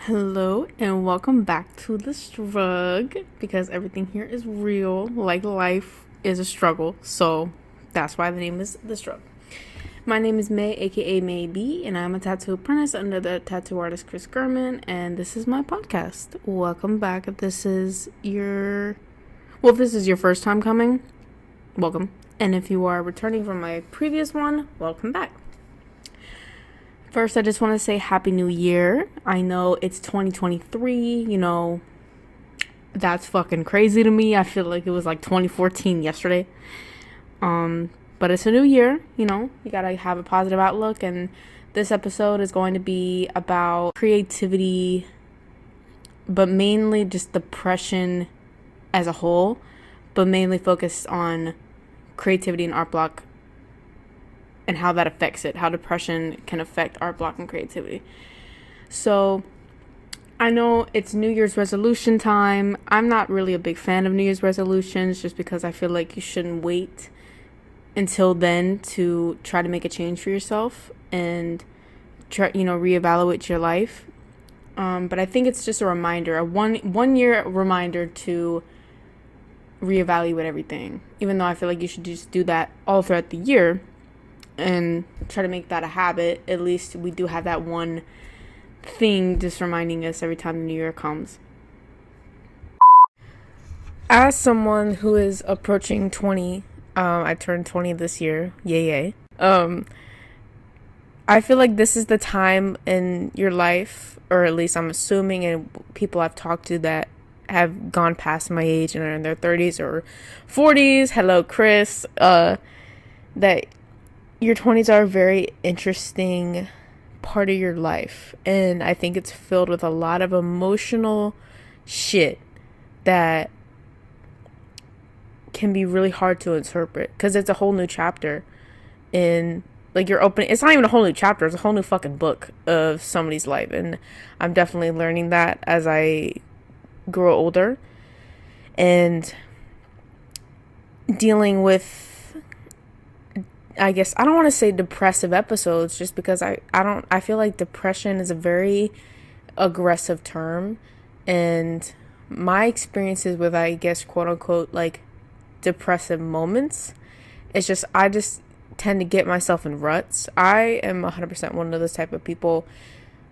Hello and welcome back to the STRUG because everything here is real, like life is a struggle, so that's why the name is the STRUG. My name is May, aka May B, and I'm a tattoo apprentice under the tattoo artist Chris Gurman, and this is my podcast. Welcome back. If this is your first time coming, welcome. And if you are returning from my previous one, welcome back. First, I just want to say Happy New Year. I know it's 2023, that's fucking crazy to me. I feel like it was like 2014 yesterday. But it's a new year, you gotta have a positive outlook. And this episode is going to be about creativity, but mainly just depression as a whole, but mainly focused on creativity and art block and how that affects it, how depression can affect art block and creativity. So I know it's New Year's resolution time. I'm not really a big fan of New Year's resolutions just because I feel like you shouldn't wait until then to try to make a change for yourself and try, reevaluate your life. But I think it's just a reminder, a one year reminder to reevaluate everything, even though I feel like you should just do that all throughout the year and try to make that a habit. At least we do have that one thing just reminding us every time the new year comes. As someone who is approaching 20, I turned 20 this year, yay. I feel like this is the time in your life, or at least I'm assuming, and people I've talked to that have gone past my age and are in their 30s or 40s, hello Chris, that your 20s are a very interesting part of your life, and I think it's filled with a lot of emotional shit that can be really hard to interpret because it's a whole new chapter in, like, you're opening, it's not even a whole new chapter, it's a whole new fucking book of somebody's life, and I'm definitely learning that as I grow older and dealing with, I guess, I don't want to say depressive episodes just because I feel like depression is a very aggressive term, and my experiences with, I guess, quote unquote, like, depressive moments, it's just, I just tend to get myself in ruts. I am 100% one of those type of people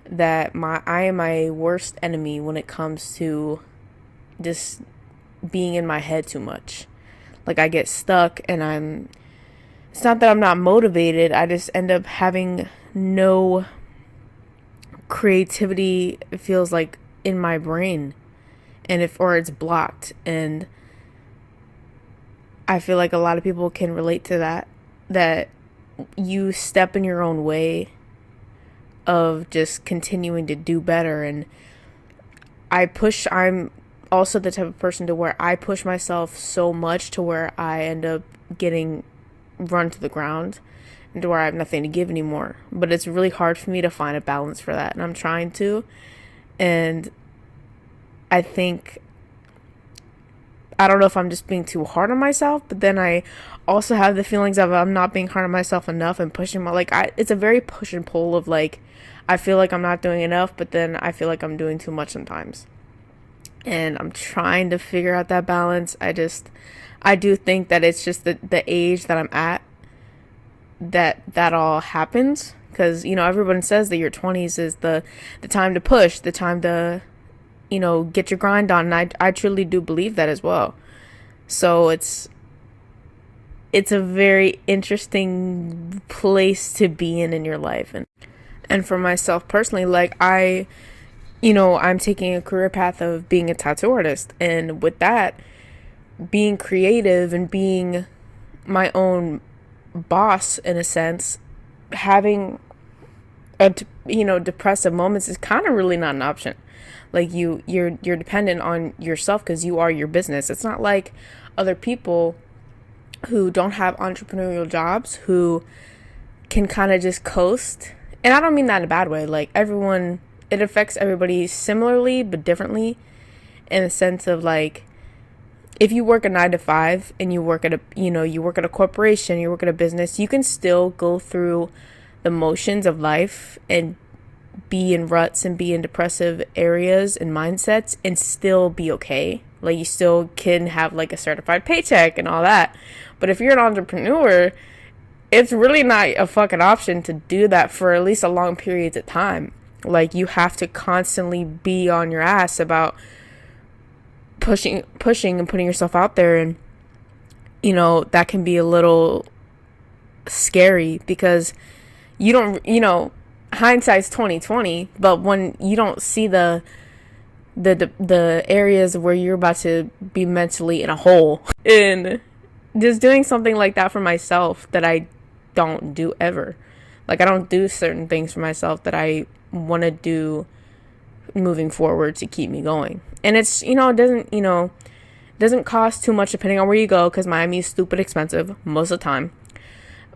that I am my worst enemy when it comes to just being in my head too much. Like, I get stuck and it's not that I'm not motivated, I just end up having no creativity, it feels like, in my brain, and or it's blocked. And I feel like a lot of people can relate to that you step in your own way of just continuing to do better. And I'm also the type of person to where I push myself so much to where I end up getting run to the ground and to where I have nothing to give anymore. But it's really hard for me to find a balance for that, and I'm trying to. And I think, I don't know if I'm just being too hard on myself, but then I also have the feelings of I'm not being hard on myself enough and pushing it's a very push and pull of, like, I feel like I'm not doing enough, but then I feel like I'm doing too much sometimes. And I'm trying to figure out that balance. I do think that it's just the age that I'm at that all happens, because everyone says that your 20s is the time to push, the time to get your grind on, and I truly do believe that as well. So it's a very interesting place to be in your life. And for myself personally, like, I'm taking a career path of being a tattoo artist, and with that, being creative and being my own boss in a sense, having depressive moments is kind of really not an option. Like, you're dependent on yourself because you are your business. It's not like other people who don't have entrepreneurial jobs who can kind of just coast. And I don't mean that in a bad way. Like, it affects everybody similarly but differently, in the sense of, like, if you work a 9 to 5 and you work at a corporation, you work at a business, you can still go through the motions of life and be in ruts and be in depressive areas and mindsets and still be okay. Like, you still can have like a certified paycheck and all that. But if you're an entrepreneur, it's really not a fucking option to do that for at least a long periods of time. Like, you have to constantly be on your ass about pushing and putting yourself out there. And, you know, that can be a little scary because you don't, you know, hindsight's 20/20, but when you don't see the areas where you're about to be mentally in a hole. And just doing something like that for myself that I don't do ever. Like, I don't do certain things for myself that I want to do moving forward to keep me going. And it's, you know, it doesn't cost too much depending on where you go, because Miami is stupid expensive most of the time.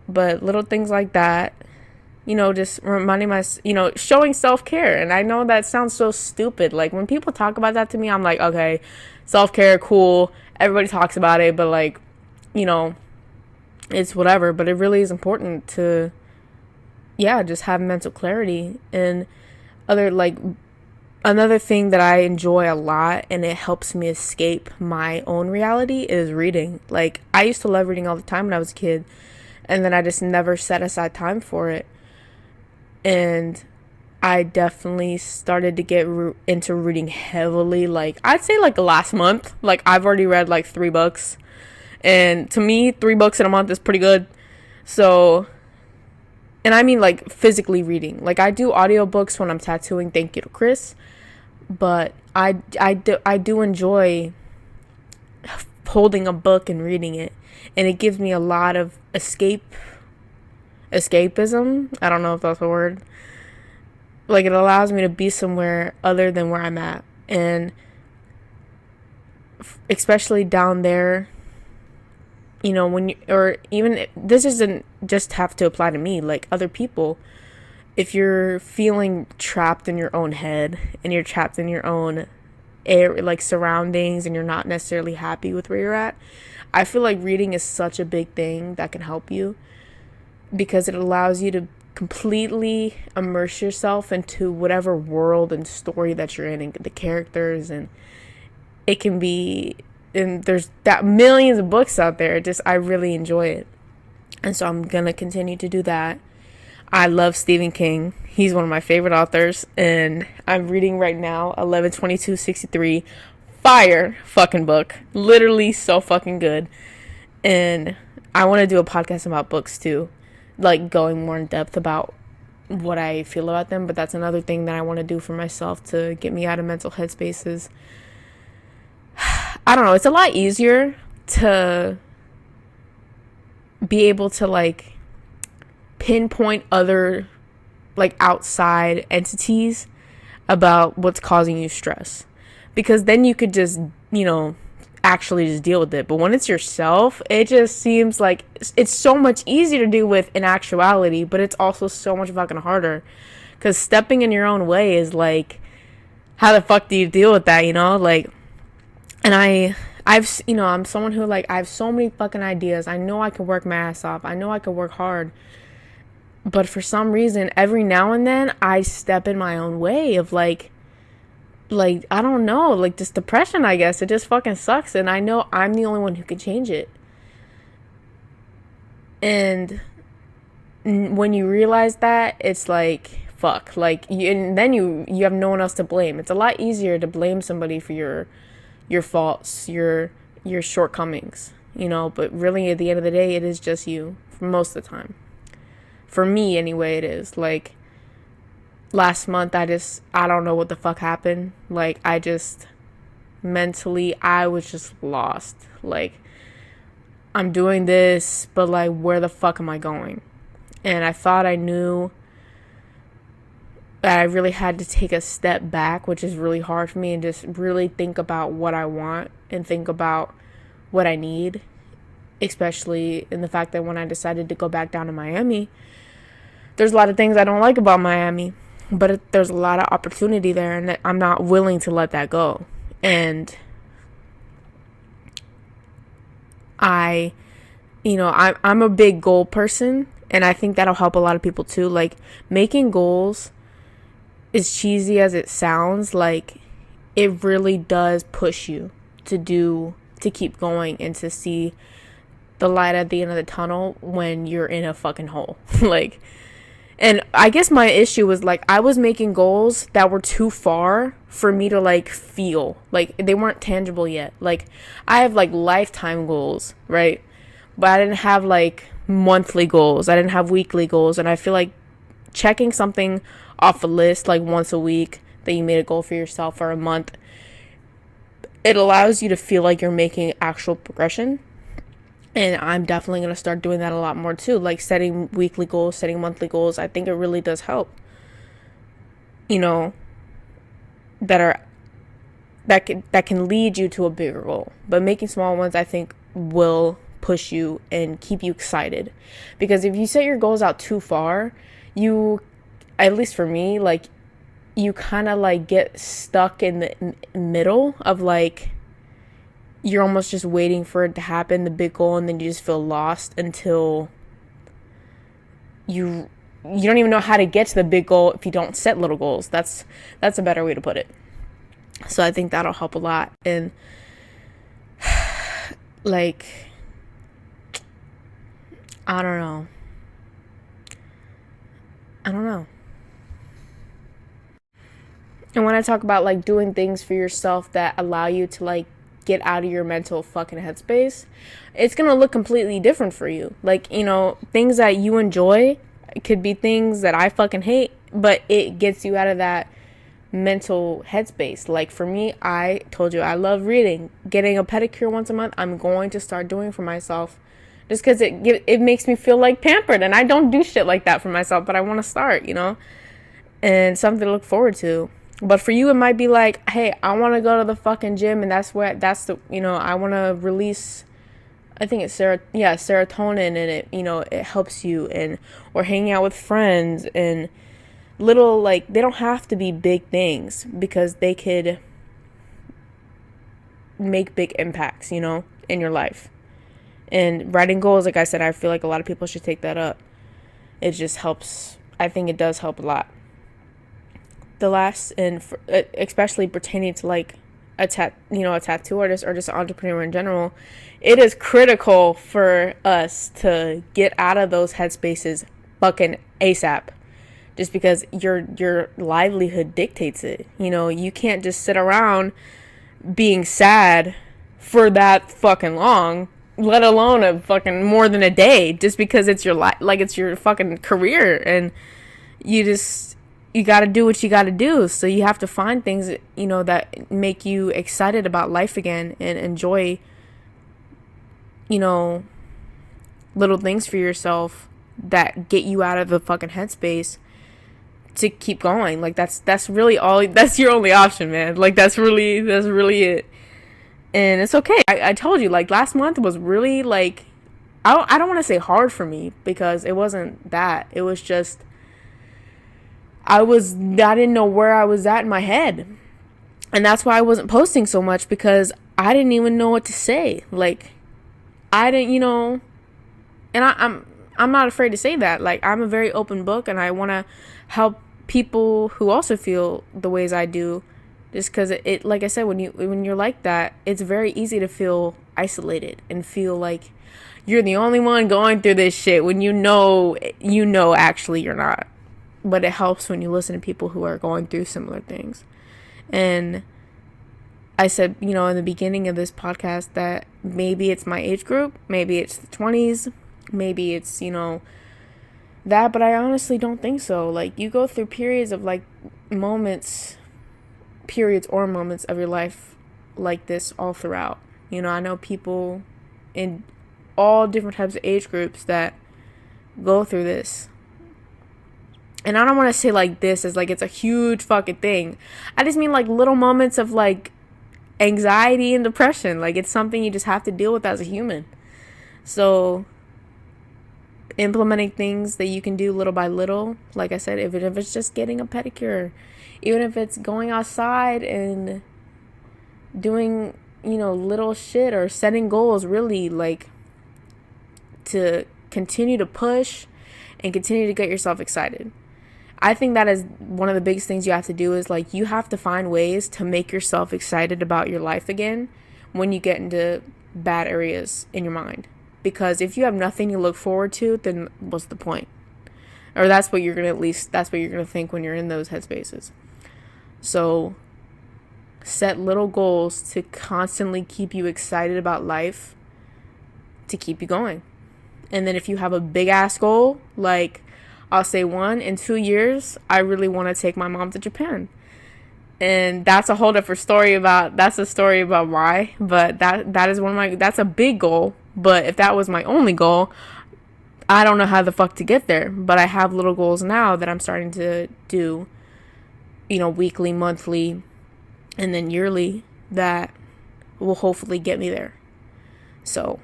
But little things like that, you know, just reminding myself, you know, showing self-care. And I know that sounds so stupid. Like, when people talk about that to me, I'm like, okay, self-care, cool. Everybody talks about it, but like, you know, it's whatever. But it really is important to, yeah, just have mental clarity. And another thing that I enjoy a lot, and it helps me escape my own reality, is reading. Like, I used to love reading all the time when I was a kid, and then I just never set aside time for it. And I definitely started to get into reading heavily. Like, I'd say like the last month. Like, I've already read like 3 books. And to me, 3 books in a month is pretty good. So, and I mean like physically reading. Like, I do audiobooks when I'm tattooing. Thank you to Chris. But I do enjoy holding a book and reading it. And it gives me a lot of escapism. I don't know if that's a word. Like, it allows me to be somewhere other than where I'm at. And especially down there, you know, or even, this doesn't just have to apply to me, like other people. If you're feeling trapped in your own head and you're trapped in your own like surroundings, and you're not necessarily happy with where you're at, I feel like reading is such a big thing that can help you, because it allows you to completely immerse yourself into whatever world and story that you're in, and the characters. And it can be, and there's that millions of books out there. I really enjoy it. And so I'm gonna continue to do that. I love Stephen King. He's one of my favorite authors, and I'm reading right now 11/22/63. Fire fucking book. Literally so fucking good. And I want to do a podcast about books too, like going more in depth about what I feel about them. But that's another thing that I want to do for myself to get me out of mental headspaces. I don't know, it's a lot easier to be able to like pinpoint other like outside entities about what's causing you stress, because then you could just, you know, actually just deal with it. But when it's yourself, it just seems like it's so much easier to deal with in actuality, but it's also so much fucking harder, because stepping in your own way is like, how the fuck do you deal with that, you know? Like, and I've, you know, I'm someone who, like, I have so many fucking ideas. I know I can work my ass off. I know I can work hard. But for some reason, every now and then, I step in my own way of, like, I don't know, like, this depression, I guess. It just fucking sucks. And I know I'm the only one who can change it. And when you realize that, it's like, fuck. Like, and then you have no one else to blame. It's a lot easier to blame somebody for your faults, your shortcomings, you know, but really at the end of the day, it is just you for most of the time. For me, anyway, it is. Like, last month, I don't know what the fuck happened. Like, mentally, I was just lost. Like, I'm doing this, but like, where the fuck am I going? And I thought I knew that I really had to take a step back, which is really hard for me, and just really think about what I want and think about what I need, especially in the fact that when I decided to go back down to Miami, there's a lot of things I don't like about Miami, but there's a lot of opportunity there, and I'm not willing to let that go. And I'm a big goal person, and I think that'll help a lot of people too. Like, making goals as cheesy as it sounds, like, it really does push you to keep going and to see the light at the end of the tunnel when you're in a fucking hole. Like, and I guess my issue was, like, I was making goals that were too far for me to, like, feel. Like, they weren't tangible yet. Like, I have, like, lifetime goals, right? But I didn't have, like, monthly goals. I didn't have weekly goals. And I feel like checking something off a list, like, once a week that you made a goal for yourself, or a month, it allows you to feel like you're making actual progression. And I'm definitely going to start doing that a lot more too. Like, setting weekly goals, setting monthly goals. I think it really does help. You know, that can lead you to a bigger goal. But making small ones, I think, will push you and keep you excited. Because if you set your goals out too far, you, at least for me, like, you kind of, like, get stuck in the middle of, like, you're almost just waiting for it to happen, the big goal, and then you just feel lost until you don't even know how to get to the big goal if you don't set little goals. That's a better way to put it. So I think that'll help a lot. And like, I don't know. And when I talk about, like, doing things for yourself that allow you to, like, get out of your mental fucking headspace, it's gonna look completely different for you. Like, you know, things that you enjoy could be things that I fucking hate, but it gets you out of that mental headspace. Like, for me, I told you I love reading. Getting a pedicure once a month, I'm going to start doing for myself, just because it makes me feel like pampered, and I don't do shit like that for myself, but I want to start, you know, and something to look forward to. But for you, it might be like, hey, I want to go to the fucking gym, and I want to release, I think it's serotonin, and it, you know, it helps you, or hanging out with friends, and little, like, they don't have to be big things, because they could make big impacts, you know, in your life. And writing goals, like I said, I feel like a lot of people should take that up. It just helps. I think it does help a lot. The last, and especially pertaining to, like, a tattoo artist or just an entrepreneur in general, it is critical for us to get out of those headspaces fucking ASAP, just because your livelihood dictates it. You know, you can't just sit around being sad for that fucking long, let alone a fucking more than a day, just because it's your it's your fucking career, and you got to do what you got to do. So you have to find things, you know, that make you excited about life again, and enjoy, you know, little things for yourself that get you out of the fucking headspace to keep going. Like, that's really all, that's your only option, man. Like, that's really it. And it's okay. I told you, like, last month was really, like, I don't want to say hard for me, because it wasn't that. It was just, I didn't know where I was at in my head. And that's why I wasn't posting so much, because I didn't even know what to say. Like, I didn't, you know, and I'm not afraid to say that. Like, I'm a very open book, and I want to help people who also feel the ways I do, just because it, like I said, when you're like that, it's very easy to feel isolated and feel like you're the only one going through this shit, when you know actually you're not. But it helps when you listen to people who are going through similar things. And I said, you know, in the beginning of this podcast, that maybe it's my age group, maybe it's the 20s, maybe it's, you know, that, but I honestly don't think so. Like, you go through periods of, like, moments of your life like this all throughout. You know, I know people in all different types of age groups that go through this. And I don't want to say, like, this is, like, it's a huge fucking thing. I just mean, like, little moments of, like, anxiety and depression. Like, it's something you just have to deal with as a human. So, implementing things that you can do little by little, like I said, even if it's just getting a pedicure, even if it's going outside and doing, you know, little shit, or setting goals, really, like, to continue to push and continue to get yourself excited. I think that is one of the biggest things you have to do is like you have to find ways to make yourself excited about your life again when you get into bad areas in your mind. Because if you have nothing to look forward to, then what's the point? Or that's what you're going to, at least that's what you're going to think when you're in those headspaces. So set little goals to constantly keep you excited about life, to keep you going. And then if you have a big ass goal, like I'll say in 2 years, I really want to take my mom to Japan. And that's a whole different story that's a story about why, but that is that's a big goal. But if that was my only goal, I don't know how the fuck to get there. But I have little goals now that I'm starting to do, weekly, monthly, and then yearly that will hopefully get me there. So,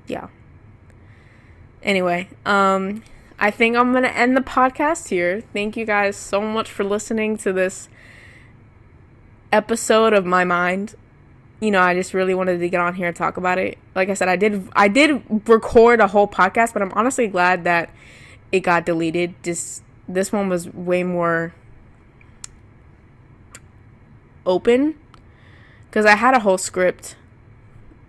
yeah. Anyway, I think I'm going to end the podcast here. Thank you guys so much for listening to this episode of my mind. I just really wanted to get on here and talk about it. Like I said, I did record a whole podcast, but I'm honestly glad that it got deleted. This one was way more open because I had a whole script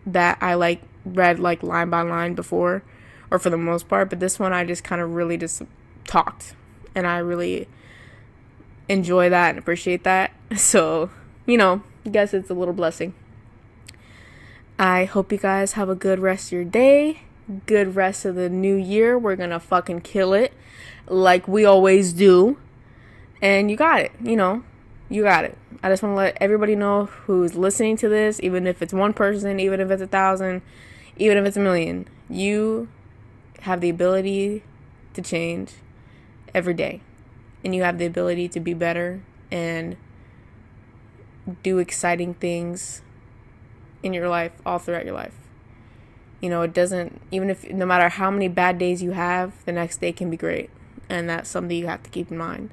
that I read line by line before, or for the most part, but this one I just kind of really just talked, and I really enjoy that and appreciate that. So, I guess it's a little blessing. I hope you guys have a good rest of your day, good rest of the new year. We're gonna fucking kill it like we always do, and you got it. You got it. I just want to let everybody know who's listening to this, even if it's one person, even if it's 1,000, even if it's 1,000,000, you have the ability to change every day, and you have the ability to be better and do exciting things in your life, all throughout your life. It doesn't, even if, no matter how many bad days you have, the next day can be great, and that's something you have to keep in mind.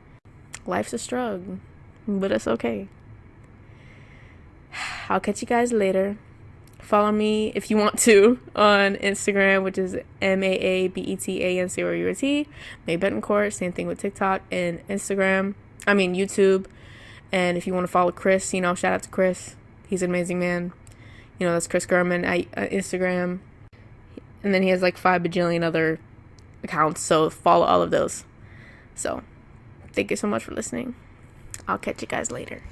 Life's a struggle, but it's okay. I'll catch you guys later. Follow me if you want to on Instagram, which is MAABETANCOURT. May Betancourt. Same thing with TikTok and YouTube. And if you want to follow Chris, shout out to Chris. He's an amazing man. That's Chris Gurman at Instagram. And then he has 5 bajillion other accounts, so follow all of those. So, thank you so much for listening. I'll catch you guys later.